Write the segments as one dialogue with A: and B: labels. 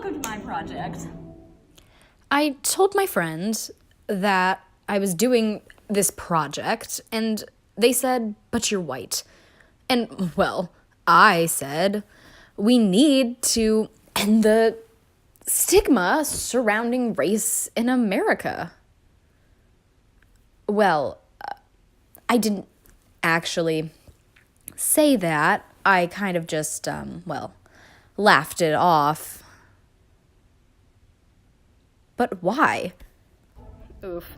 A: welcome to my project.
B: I told my friend that I was doing this project, and they said, but you're white. And, well, I said, we need to end the stigma surrounding race in America. Well, I didn't actually say that. I kind of just, laughed it off. But why?
C: Oof.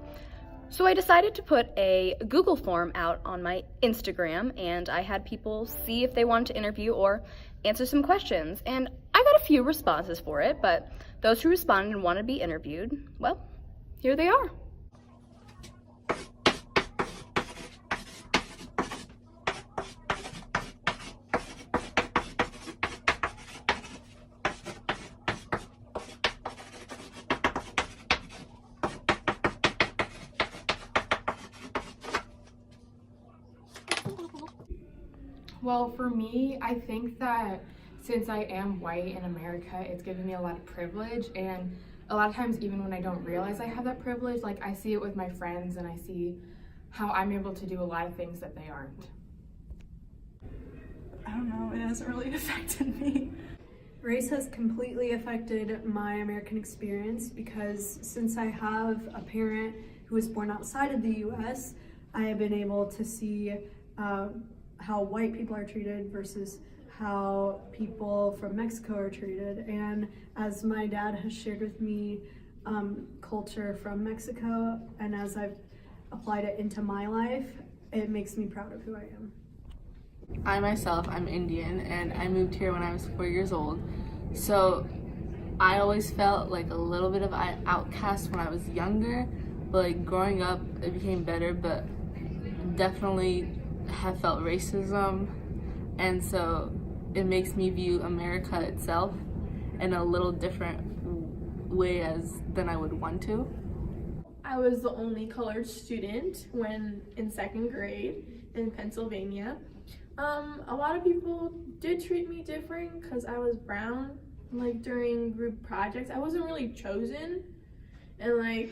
C: So I decided to put a Google form out on my Instagram, and I had people see if they wanted to interview or answer some questions. And I got a few responses for it, but those who responded and wanted to be interviewed, well, here they are.
D: Well, for me, I think that since I am white in America, it's given me a lot of privilege, and a lot of times even when I don't realize I have that privilege, like I see it with my friends and I see how I'm able to do a lot of things that they aren't.
E: I don't know, it hasn't really affected me.
F: Race has completely affected my American experience because since I have a parent who was born outside of the US, I have been able to see how white people are treated versus how people from Mexico are treated. And as my dad has shared with me culture from Mexico, and as I've applied it into my life, it makes me proud of who I am.
G: I myself, I'm Indian, and I moved here when I was 4 years old. So I always felt like a little bit of an outcast when I was younger, but like growing up, it became better, but definitely have felt racism, and so it makes me view America itself in a little different way than I would want to.
E: I was the only colored student when in second grade in Pennsylvania. A lot of people did treat me different because I was brown. Like during group projects, I wasn't really chosen, and like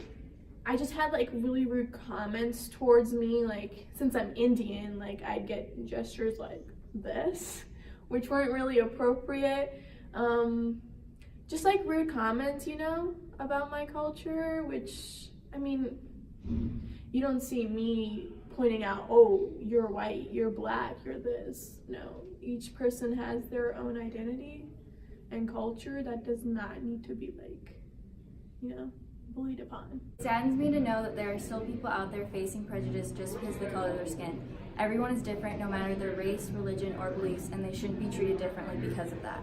E: I just had like really rude comments towards me. Like since I'm Indian, like I'd get gestures like this, which weren't really appropriate. Just like rude comments, you know, about my culture, which, I mean, you don't see me pointing out, oh, you're white, you're black, you're this. No, each person has their own identity and culture that does not need to be like, you know, bullied upon.
A: It saddens me to know that there are still people out there facing prejudice just because of the color of their skin. Everyone is different no matter their race, religion, or beliefs, and they shouldn't be treated differently because of that.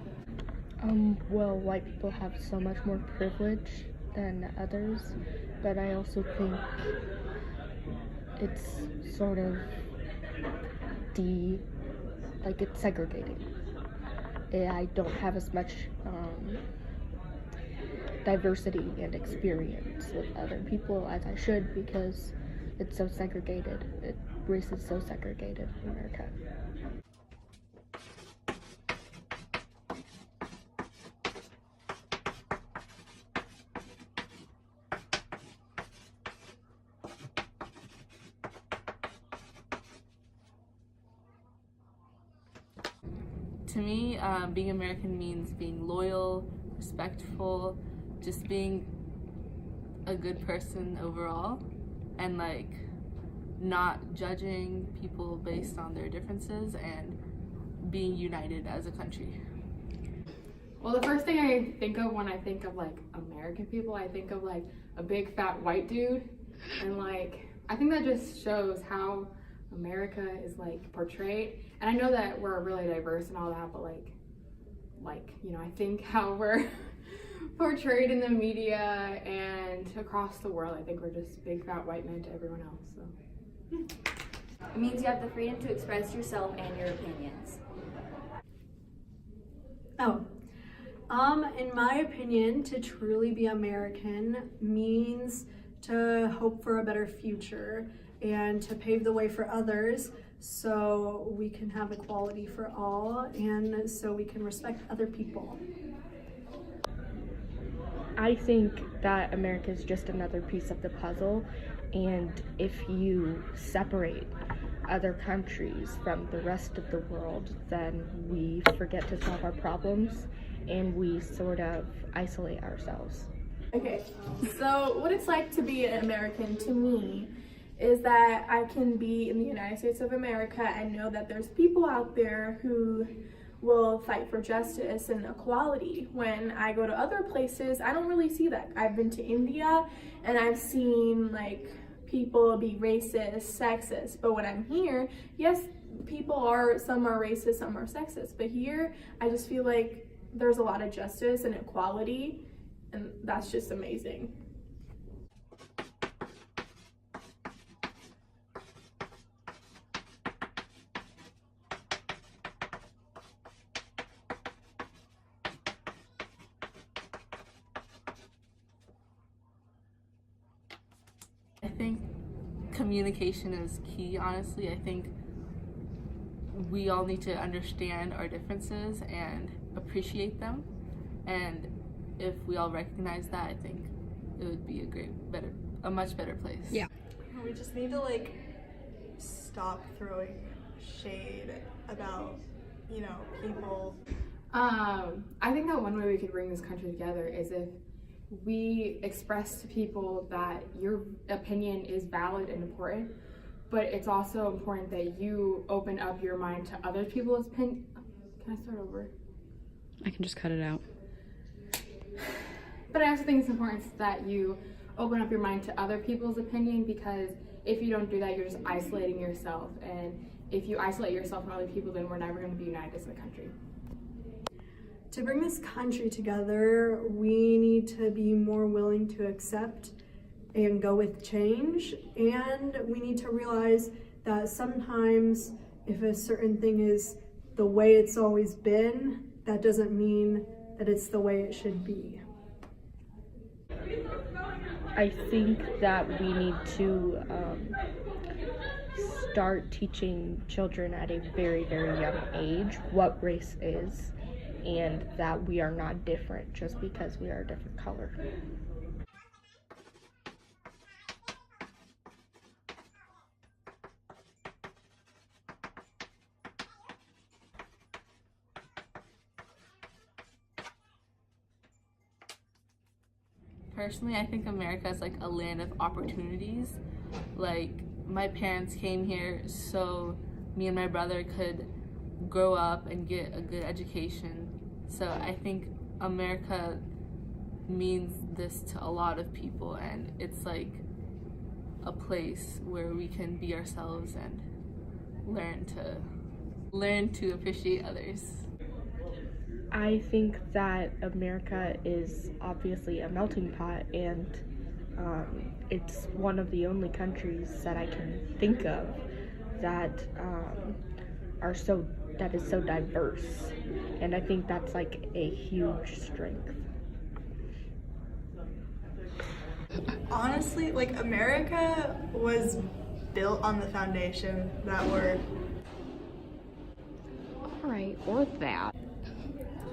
H: Well, white people have so much more privilege than others, but I also think it's sort of it's segregating. I don't have as much diversity and experience with other people as I should because it's so segregated. Race is so segregated in America.
G: To me, being American means being loyal, respectful, just being a good person overall, and like not judging people based on their differences and being united as a country.
D: Well, the first thing I think of when I think of like American people, I think of like a big fat white dude, and like I think that just shows how America is like portrayed. And I know that we're really diverse and all that, but like you know, I think how we're portrayed in the media and across the world, I think we're just big fat white men to everyone else. So
A: It means you have the freedom to express yourself and your opinions.
F: In my opinion, to truly be American means to hope for a better future and to pave the way for others so we can have equality for all and so we can respect other people.
H: I think that America is just another piece of the puzzle, and if you separate other countries from the rest of the world, then we forget to solve our problems and we sort of isolate ourselves.
E: Okay, so what it's like to be an American to me is that I can be in the United States of America and know that there's people out there who will fight for justice and equality. When I go to other places, I don't really see that. I've been to India and I've seen like people be racist, sexist, but when I'm here, yes, some are racist, some are sexist, but here I just feel like there's a lot of justice and equality, and that's just amazing.
G: I think communication is key, honestly. I think we all need to understand our differences and appreciate them. And if we all recognize that, I think it would be a much better place.
B: Yeah.
I: We just need to like stop throwing shade about, people.
D: I think that one way we could bring this country together is if we express to people that your opinion is valid and important, but it's also important that you open up your mind to other people's opinion. Can I start over?
B: I can just cut it out.
D: But I also think it's important that you open up your mind to other people's opinion, because if you don't do that, you're just isolating yourself. And if you isolate yourself from other people, then we're never going to be united as a country.
F: To bring this country together, we need to be more willing to accept and go with change. And we need to realize that sometimes if a certain thing is the way it's always been, that doesn't mean that it's the way it should be.
H: I think that we need to start teaching children at a very, very young age what race is, and that we are not different just because we are a different color.
G: Personally, I think America is like a land of opportunities. Like, my parents came here so me and my brother could grow up and get a good education. So I think America means this to a lot of people, and it's like a place where we can be ourselves and learn to appreciate others.
H: I think that America is obviously a melting pot, and it's one of the only countries that I can think of that is so diverse, and I think that's like a huge strength.
I: Honestly, like America was built on the foundation that we're.
B: All right, or that.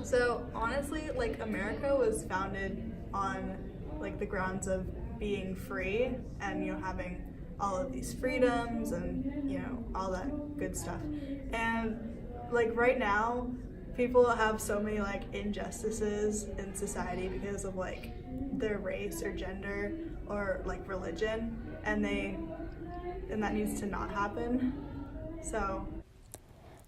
I: So honestly, like America was founded on like the grounds of being free and having all of these freedoms and all that good stuff. And like right now, people have so many like injustices in society because of like their race or gender or like religion, and that needs to not happen. So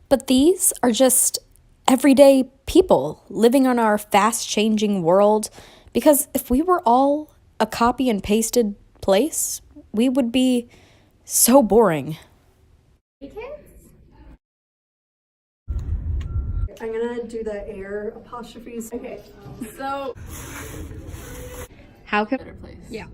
B: But these are just everyday people living on our fast-changing world, because if we were all a copy and pasted place, we would be so boring.
F: I'm gonna do the air apostrophes.
E: Okay, so
B: How can...
G: Better place.
B: Yeah.